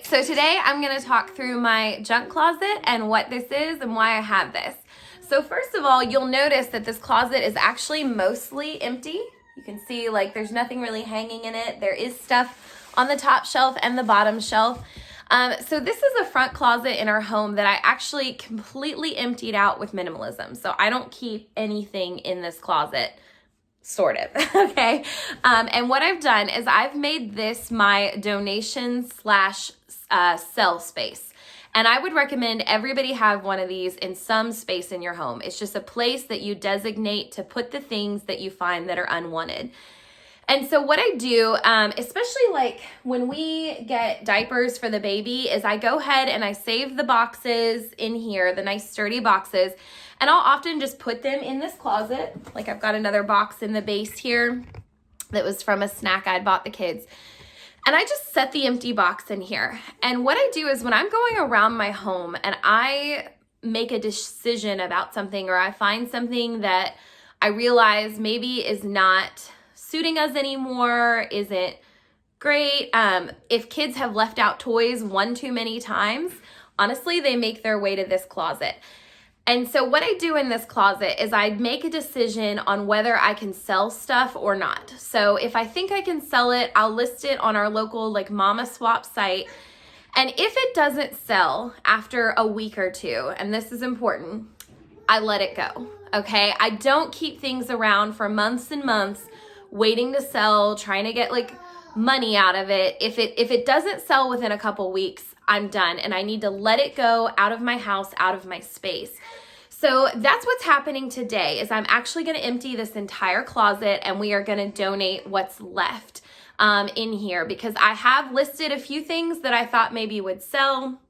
So today I'm going to talk through my junk closet and what this is and why I have this. So first of all, you'll notice that this closet is actually mostly empty. You can see like there's nothing really hanging in it. There is stuff on the top shelf and the bottom shelf. So this is a front closet in our home that I actually completely emptied out with minimalism. So I don't keep anything in this closet. Sort of, okay? And what I've done is I've made this my donation slash sell space. And I would recommend everybody have one of these in some space in your home. It's just a place that you designate to put the things that you find that are unwanted. And so what I do, especially like when we get diapers for the baby, is I go ahead and I save the boxes in here, the nice sturdy boxes, and I'll often just put them in this closet. Like I've got another box in the base here that was from a snack I'd bought the kids. And I just set the empty box in here. And what I do is when I'm going around my home and I make a decision about something, or I find something that I realize maybe is not suiting us anymore, isn't great. If kids have left out toys one too many times, honestly, they make their way to this closet. And so what I do in this closet is I make a decision on whether I can sell stuff or not. So if I think I can sell it, I'll list it on our local like Mama Swap site. And if it doesn't sell after a week or two, and this is important, I let it go, okay? I don't keep things around for months and months waiting to sell, trying to get like money out of it. If it doesn't sell within a couple weeks, I'm done, and I need to let it go out of my house, out of my space. So that's what's happening today, is I'm actually going to empty this entire closet and we are going to donate what's left in here, because I have listed a few things that I thought maybe would sell.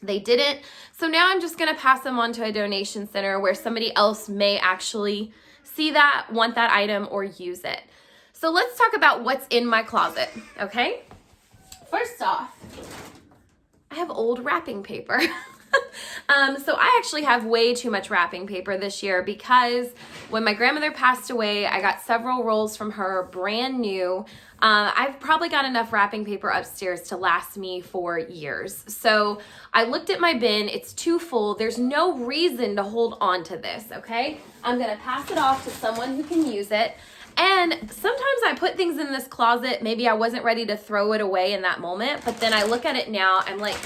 They didn't. So now I'm just going to pass them on to a donation center where somebody else may actually see that, want that item, or use it. So let's talk about what's in my closet, okay? First off, I have old wrapping paper. So I actually have way too much wrapping paper this year because when my grandmother passed away, I got several rolls from her brand new. I've probably got enough wrapping paper upstairs to last me for years. So I looked at my bin, it's too full. There's no reason to hold on to this, okay? I'm gonna pass it off to someone who can use it. And sometimes I put things in this closet, maybe I wasn't ready to throw it away in that moment, but then I look at it now, I'm like,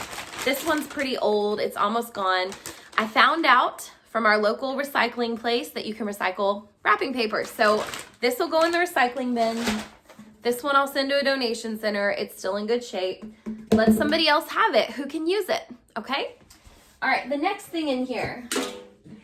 this one's pretty old, it's almost gone. I found out from our local recycling place that you can recycle wrapping paper. So this will go in the recycling bin. This one I'll send to a donation center. It's still in good shape. Let somebody else have it who can use it, okay? All right, the next thing in here,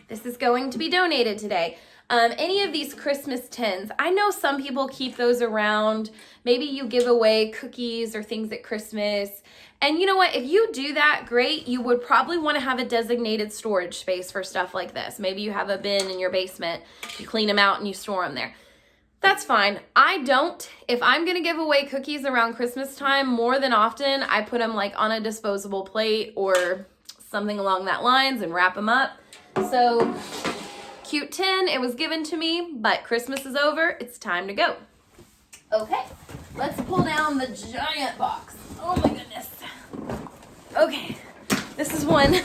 this is going to be donated today. Any of these Christmas tins, I know some people keep those around. Maybe you give away cookies or things at Christmas. And you know what? If you do that, great. You would probably want to have a designated storage space for stuff like this. Maybe you have a bin in your basement. You clean them out and you store them there. That's fine. I don't. If I'm going to give away cookies around Christmas time, more than often, I put them like on a disposable plate or something along that lines and wrap them up. So cute tin, it was given to me, but Christmas is over, it's time to go. Okay, let's pull down the giant box. Oh my goodness. Okay, this is one, you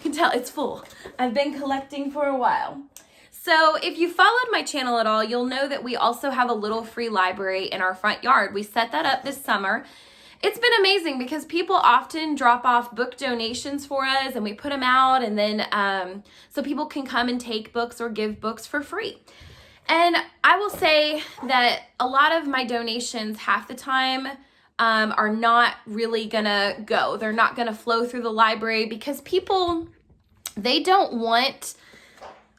can tell it's full. I've been collecting for a while. So if you followed my channel at all, you'll know that we also have a little free library in our front yard. We set that up this summer. It's been amazing because people often drop off book donations for us and we put them out, and then so people can come and take books or give books for free. And I will say that a lot of my donations half the time are not really gonna go. They're not gonna flow through the library because people, they don't want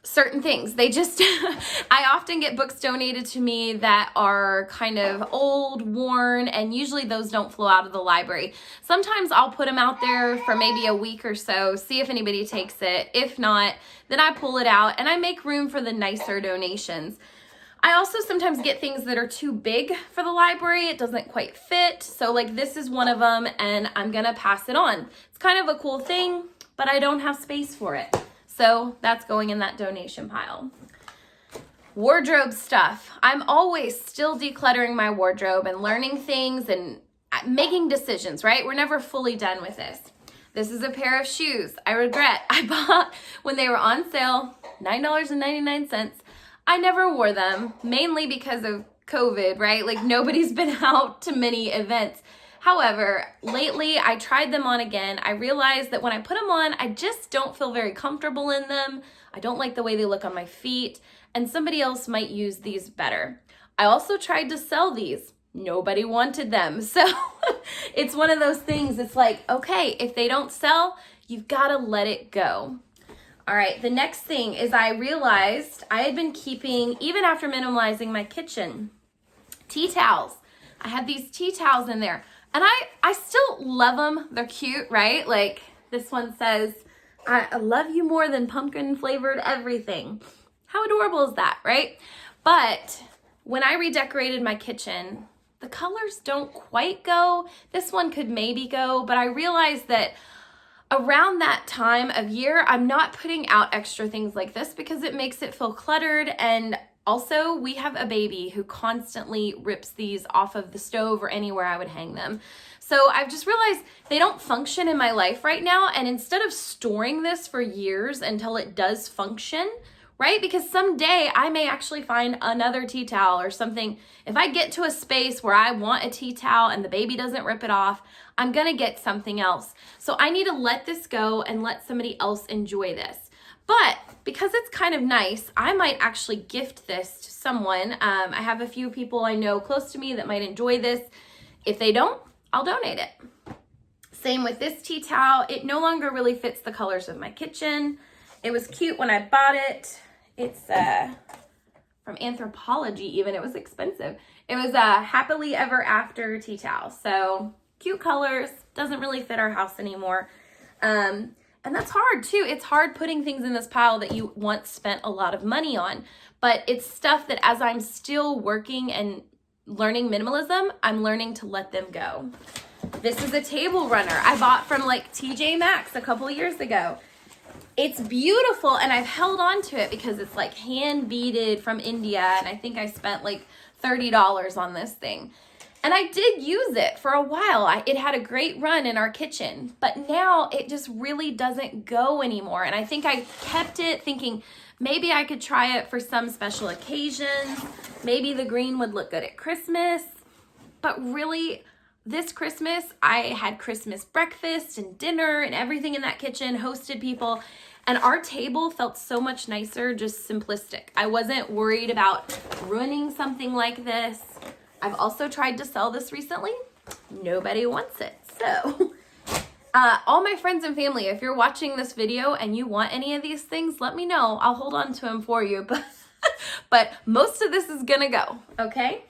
certain things. They just, I often get books donated to me that are kind of old, worn, and usually those don't flow out of the library. Sometimes I'll put them out there for maybe a week or so, see if anybody takes it. If not, then I pull it out and I make room for the nicer donations. I also sometimes get things that are too big for the library. It doesn't quite fit. So like this is one of them and I'm gonna pass it on. It's kind of a cool thing, but I don't have space for it. So that's going in that donation pile. Wardrobe stuff. I'm always still decluttering my wardrobe and learning things and making decisions, right? We're never fully done with this. This is a pair of shoes I regret. I bought when they were on sale, $9.99. I never wore them, mainly because of COVID, right? Like nobody's been out to many events. However, lately I tried them on again. I realized that when I put them on, I just don't feel very comfortable in them. I don't like the way they look on my feet, and somebody else might use these better. I also tried to sell these. Nobody wanted them. So it's one of those things. It's like, okay, if they don't sell, you've got to let it go. All right, the next thing is I realized I had been keeping, even after minimalizing my kitchen, tea towels. I had these tea towels in there, and I still love them. They're cute, right? Like this one says, I love you more than pumpkin flavored everything. How adorable is that, right? But when I redecorated my kitchen, the colors don't quite go. This one could maybe go, but I realized that around that time of year, I'm not putting out extra things like this because it makes it feel cluttered. And also we have a baby who constantly rips these off of the stove or anywhere I would hang them. So I've just realized they don't function in my life right now. And instead of storing this for years until it does function, right? Because someday I may actually find another tea towel or something. If I get to a space where I want a tea towel and the baby doesn't rip it off, I'm gonna get something else. So I need to let this go and let somebody else enjoy this. But because it's kind of nice, I might actually gift this to someone. I have a few people I know close to me that might enjoy this. If they don't, I'll donate it. Same with this tea towel. It no longer really fits the colors of my kitchen. It was cute when I bought it. It's from Anthropology even. It was expensive. It was a happily ever after tea towel. So cute colors, doesn't really fit our house anymore. And that's hard too. It's hard putting things in this pile that you once spent a lot of money on. But it's stuff that as I'm still working and learning minimalism, I'm learning to let them go. This is a table runner I bought from like TJ Maxx a couple years ago. It's beautiful, and I've held on to it because it's like hand beaded from India, and I think I spent like $30 on this thing. And I did use it for a while. It had a great run in our kitchen, but now it just really doesn't go anymore. And I think I kept it thinking maybe I could try it for some special occasions. Maybe the green would look good at Christmas, but really this Christmas, I had Christmas breakfast and dinner and everything in that kitchen, hosted people, and our table felt so much nicer, just simplistic. I wasn't worried about ruining something like this. I've also tried to sell this recently. Nobody wants it. So, all my friends and family, if you're watching this video and you want any of these things, let me know. I'll hold on to them for you, but most of this is gonna go, okay?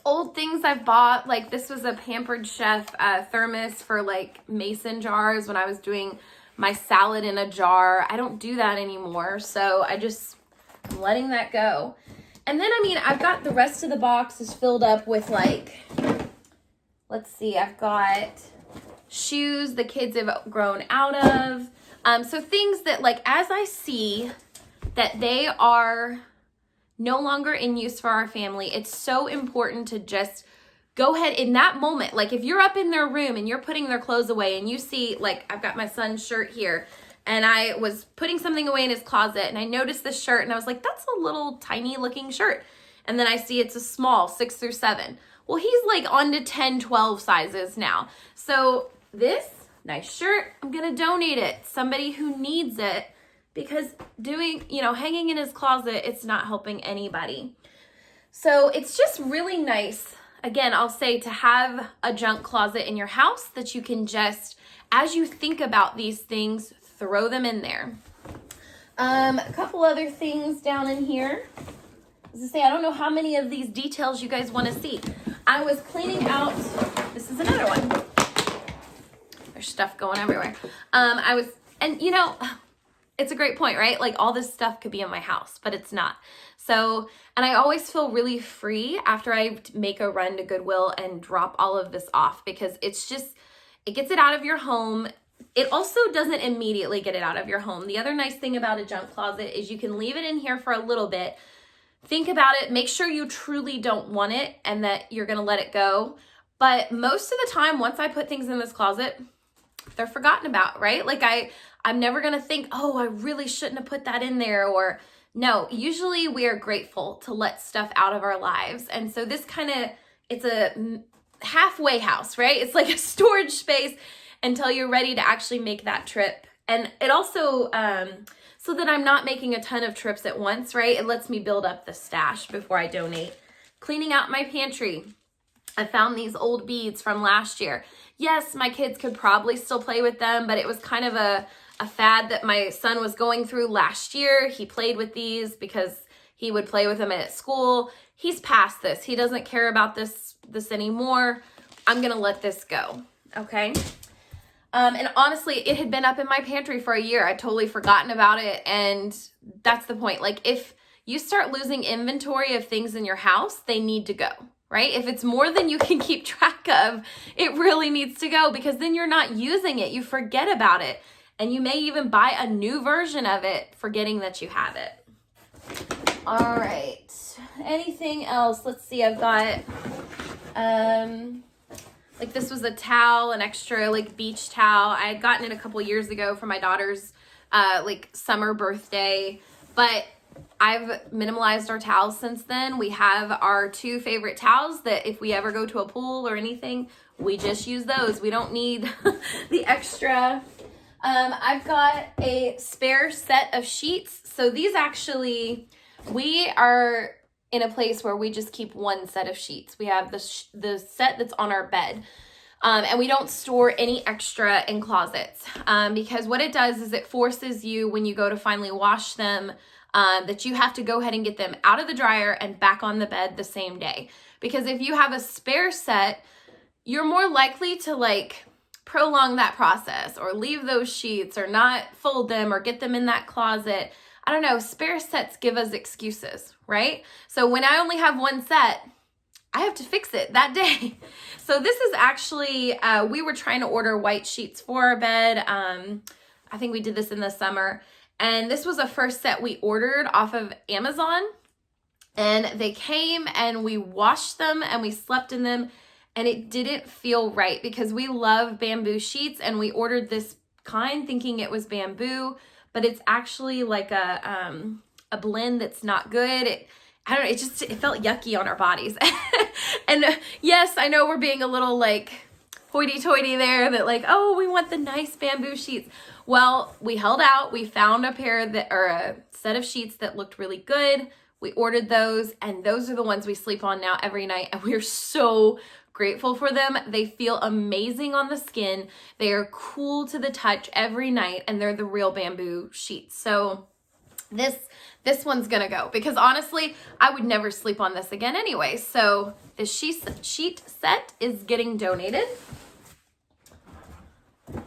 Old things I've bought, like this was a Pampered Chef thermos for like mason jars when I was doing my salad in a jar. I don't do that anymore, so I'm letting that go. And then, I mean, I've got the rest of the box is filled up with like, let's see, I've got shoes the kids have grown out of. So things that like, as I see that they are no longer in use for our family, it's so important to just go ahead in that moment. Like if you're up in their room and you're putting their clothes away and you see, like I've got my son's shirt here and I was putting something away in his closet and I noticed this shirt and I was like, that's a little tiny looking shirt. And then I see it's a small 6 through 7. Well, he's like on to 10, 12 sizes now. So this nice shirt, I'm gonna donate it. Somebody who needs it, because hanging in his closet, it's not helping anybody. So it's just really nice, again, I'll say, to have a junk closet in your house that you can just, as you think about these things, throw them in there. A couple other things down in here. As I say, I don't know how many of these details you guys want to see. I was cleaning out, this is another one. There's stuff going everywhere. It's a great point, right? Like all this stuff could be in my house, but it's not. So, and I always feel really free after I make a run to Goodwill and drop all of this off, because it gets it out of your home. It also doesn't immediately get it out of your home. The other nice thing about a junk closet is you can leave it in here for a little bit. Think about it, make sure you truly don't want it and that you're gonna let it go. But most of the time, once I put things in this closet, they're forgotten about, right? Like I'm never gonna think, oh, I really shouldn't have put that in there, or no, usually we are grateful to let stuff out of our lives. And so this it's a halfway house, right? It's like a storage space until you're ready to actually make that trip. And it also, so that I'm not making a ton of trips at once, right? It lets me build up the stash before I donate. Cleaning out my pantry. I found these old beads from last year. Yes, my kids could probably still play with them, but it was kind of a fad that my son was going through last year. He played with these because he would play with them at school. He's past this. He doesn't care about this anymore. I'm gonna let this go, okay? And honestly, it had been up in my pantry for a year. I'd totally forgotten about it, and that's the point. Like, if you start losing inventory of things in your house, they need to go, right? If it's more than you can keep track of, it really needs to go, because then you're not using it. You forget about it, and you may even buy a new version of it, forgetting that you have it. All right. Anything else? Let's see. I've got, like, this was a towel, an extra like beach towel. I had gotten it a couple years ago for my daughter's like summer birthday, but I've minimalized our towels since then. We have our 2 favorite towels that if we ever go to a pool or anything, we just use those. We don't need the extra. I've got a spare set of sheets. So these actually, we are in a place where we just keep one set of sheets. We have the set that's on our bed. And we don't store any extra in closets, because what it does is it forces you, when you go to finally wash them, that you have to go ahead and get them out of the dryer and back on the bed the same day. Because if you have a spare set, you're more likely to like prolong that process, or leave those sheets, or not fold them, or get them in that closet. I don't know, spare sets give us excuses, right? So when I only have one set, I have to fix it that day. So this is actually, we were trying to order white sheets for our bed. I think we did this in the summer. And this was a first set we ordered off of Amazon. And they came and we washed them and we slept in them. And it didn't feel right, because we love bamboo sheets, and we ordered this kind thinking it was bamboo, but it's actually like a blend that's not good. I don't know, it felt yucky on our bodies. And yes, I know we're being a little like hoity-toity there, that like, oh, we want the nice bamboo sheets. Well, we held out, we found a set of sheets that looked really good. We ordered those, and those are the ones we sleep on now every night, and we're so grateful for them. They feel amazing on the skin. They are cool to the touch every night, and they're the real bamboo sheets. So this one's gonna go, because honestly, I would never sleep on this again anyway. So the sheet set is getting donated.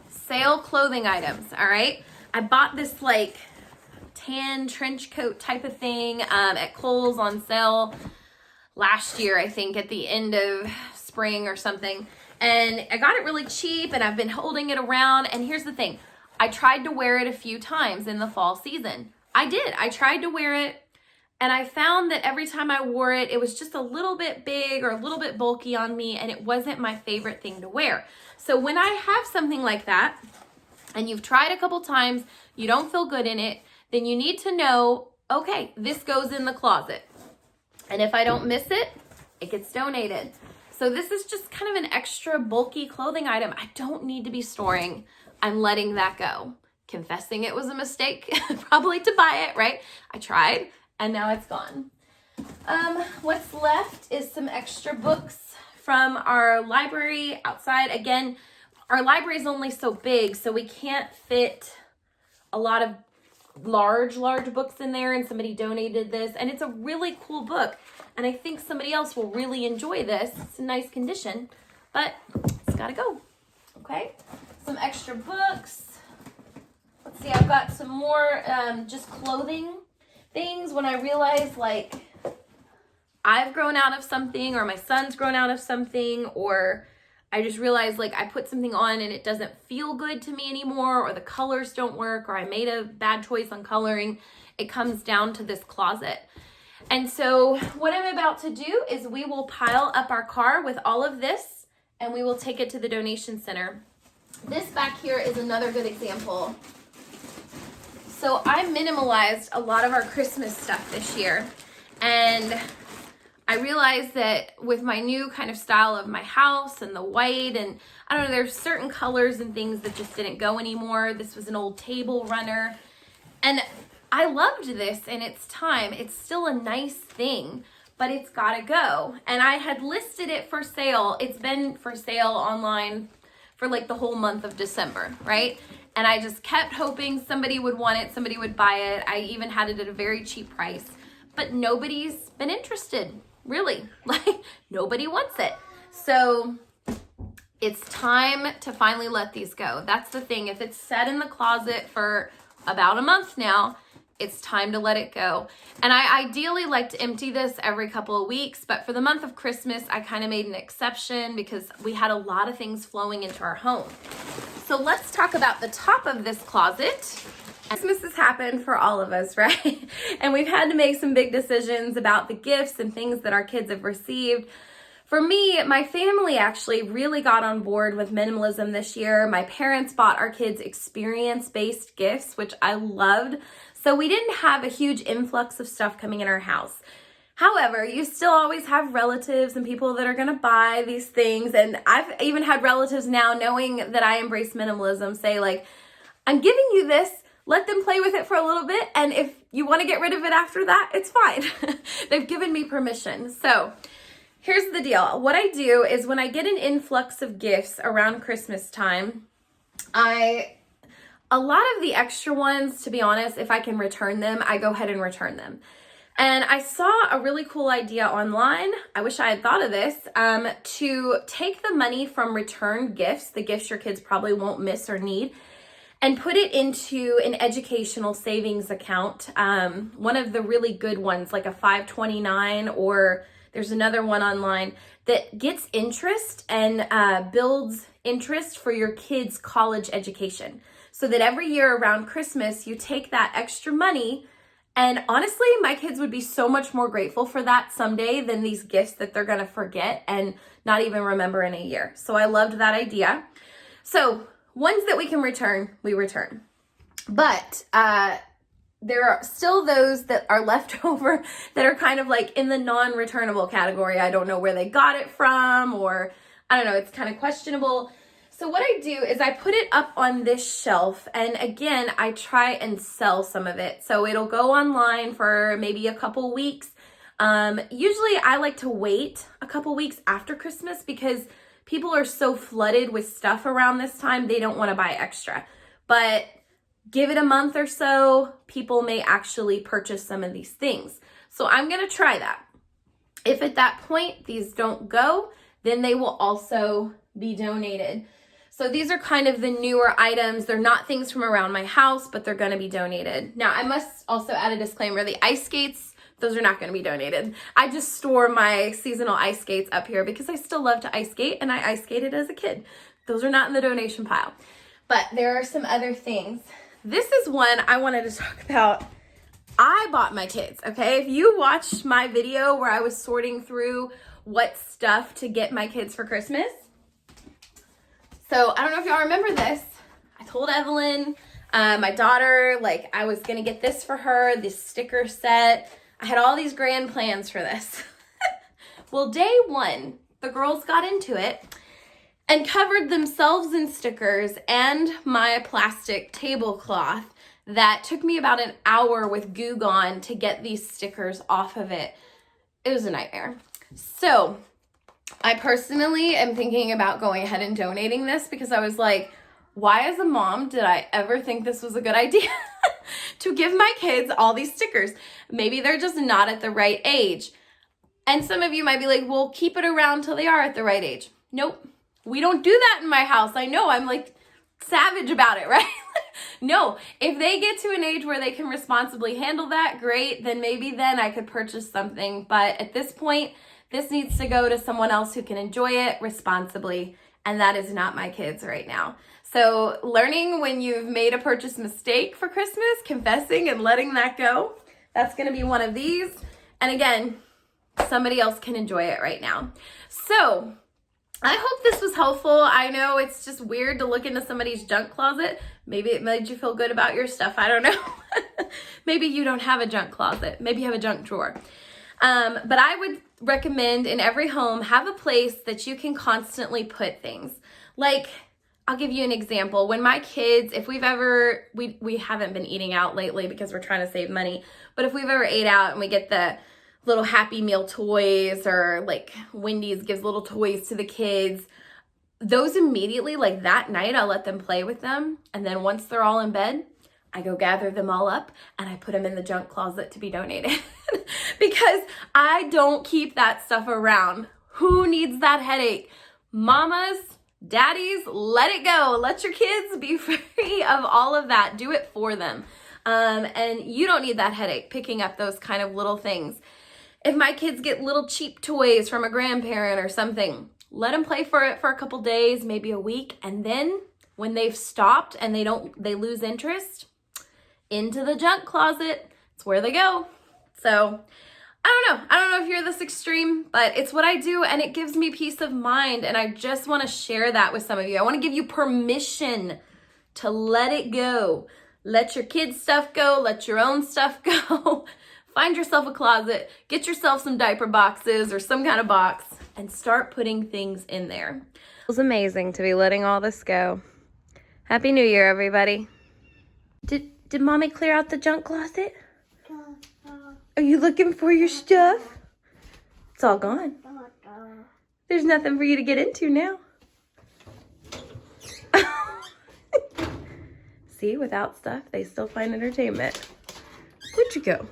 Sale clothing items, all right? I bought this like tan trench coat type of thing at Kohl's on sale last year, I think at the end of spring or something. And I got it really cheap, and I've been holding it around. And here's the thing. I tried to wear it a few times in the fall season. I tried to wear it, and I found that every time I wore it, it was just a little bit big or a little bit bulky on me, and it wasn't my favorite thing to wear. So when I have something like that, and you've tried a couple times, you don't feel good in it, then you need to know, okay, this goes in the closet. And if I don't miss it, it gets donated. So this is just kind of an extra bulky clothing item I don't need to be storing. I'm letting that go. Confessing it was a mistake, probably to buy it, right? I tried, and now it's gone. What's left is some extra books from our library outside. Again, our library is only so big, so we can't fit a lot of large books in there, and somebody donated this, and it's a really cool book, and I think somebody else will really enjoy this. It's in nice condition, but it's gotta go. Okay, some extra books. Let's see, I've got some more just clothing things. When I realize like I've grown out of something, or my son's grown out of something, or I just realized like I put something on and it doesn't feel good to me anymore, or the colors don't work, or I made a bad choice on coloring, it comes down to this closet. And so what I'm about to do is we will pile up our car with all of this, and we will take it to the donation center. This back here is another good example. So I minimalized a lot of our Christmas stuff this year, and I realized that with my new kind of style of my house and the white, and I don't know, there's certain colors and things that just didn't go anymore. This was an old table runner, and I loved this in its time. It's still a nice thing, but it's gotta go. And I had listed it for sale. It's been for sale online for like the whole month of December, right? And I just kept hoping somebody would want it, somebody would buy it. I even had it at a very cheap price, but nobody's been interested, really. Like, nobody wants it. So it's time to finally let these go. That's the thing. If it's set in the closet for about a month now, it's time to let it go. And I ideally like to empty this every couple of weeks, but for the month of Christmas, I kind of made an exception because we had a lot of things flowing into our home. So let's talk about the top of this closet. Christmas has happened for all of us, right? And we've had to make some big decisions about the gifts and things that our kids have received. For me, my family actually really got on board with minimalism this year. My parents bought our kids experience-based gifts, which I loved. So we didn't have a huge influx of stuff coming in our house. However, you still always have relatives and people that are gonna buy these things. And I've even had relatives now, knowing that I embrace minimalism, say like, I'm giving you this, let them play with it for a little bit. And if you wanna get rid of it after that, it's fine. They've given me permission. So here's the deal. What I do is when I get an influx of gifts around Christmas time, a lot of the extra ones, to be honest, if I can return them, I go ahead and return them. And I saw a really cool idea online. I wish I had thought of this, to take the money from returned gifts, the gifts your kids probably won't miss or need, and put it into an educational savings account. One of the really good ones, like a 529, or there's another one online that gets interest and builds interest for your kids' college education. So that every year around Christmas, you take that extra money. And honestly, my kids would be so much more grateful for that someday than these gifts that they're gonna forget and not even remember in a year. So I loved that idea. So ones that we can return, we return. But there are still those that are left over that are kind of like in the non-returnable category. I don't know where they got it from, or I don't know, it's kind of questionable. So what I do is I put it up on this shelf, and again, I try and sell some of it. So it'll go online for maybe a couple weeks. Usually I like to wait a couple weeks after Christmas because people are so flooded with stuff around this time, they don't want to buy extra. But give it a month or so, people may actually purchase some of these things. So I'm going to try that. If at that point these don't go, then they will also be donated. So these are kind of the newer items. They're not things from around my house, but they're going to be donated. Now, I must also add a disclaimer. The ice skates, those are not going to be donated. I just store my seasonal ice skates up here because I still love to ice skate, and I ice skated as a kid. Those are not in the donation pile. But there are some other things. This is one I wanted to talk about. I bought my kids, okay? If you watched my video where I was sorting through what stuff to get my kids for Christmas, so I don't know if y'all remember this. I told Evelyn, my daughter, like I was gonna get this for her, this sticker set. I had all these grand plans for this. Well, day one, the girls got into it and covered themselves in stickers and my plastic tablecloth that took me about an hour with Goo Gone to get these stickers off of it. It was a nightmare. So I personally am thinking about going ahead and donating this because I was like, why as a mom did I ever think this was a good idea to give my kids all these stickers? Maybe they're just not at the right age. And some of you might be like, well, keep it around till they are at the right age. Nope, we don't do that in my house. I know, I'm like savage about it, right? No, if they get to an age where they can responsibly handle that, great, then maybe then I could purchase something. But at this point, this needs to go to someone else who can enjoy it responsibly, and that is not my kids right now. So learning when you've made a purchase mistake for Christmas, confessing and letting that go, that's gonna be one of these. And again, somebody else can enjoy it right now. So I hope this was helpful. I know it's just weird to look into somebody's junk closet. Maybe it made you feel good about your stuff. I don't know. Maybe you don't have a junk closet. Maybe you have a junk drawer. But I would recommend in every home, have a place that you can constantly put things. Like, I'll give you an example. When my kids, if we've ever, we haven't been eating out lately because we're trying to save money, but if we've ever ate out and we get the little Happy Meal toys, or like Wendy's gives little toys to the kids, those immediately, like that night, I'll let them play with them. And then once they're all in bed, I go gather them all up and I put them in the junk closet to be donated because I don't keep that stuff around. Who needs that headache? Mamas, daddies, let it go. Let your kids be free of all of that. Do it for them. And you don't need that headache picking up those kind of little things. If my kids get little cheap toys from a grandparent or something, let them play for it for a couple days, maybe a week. And then when they've stopped and they lose interest, into the junk closet. It's where they go. So I don't know if you're this extreme, but it's what I do and it gives me peace of mind. And I just want to share that with some of you. I want to give you permission to let it go. Let your kids' stuff go. Let your own stuff go. Find yourself a closet, get yourself some diaper boxes or some kind of box, and start putting things in there. It was amazing to be letting all this go. Happy New Year, everybody. Did Mommy clear out the junk closet? Are you looking for your stuff? It's all gone. There's nothing for you to get into now. See, without stuff, they still find entertainment. Where'd you go?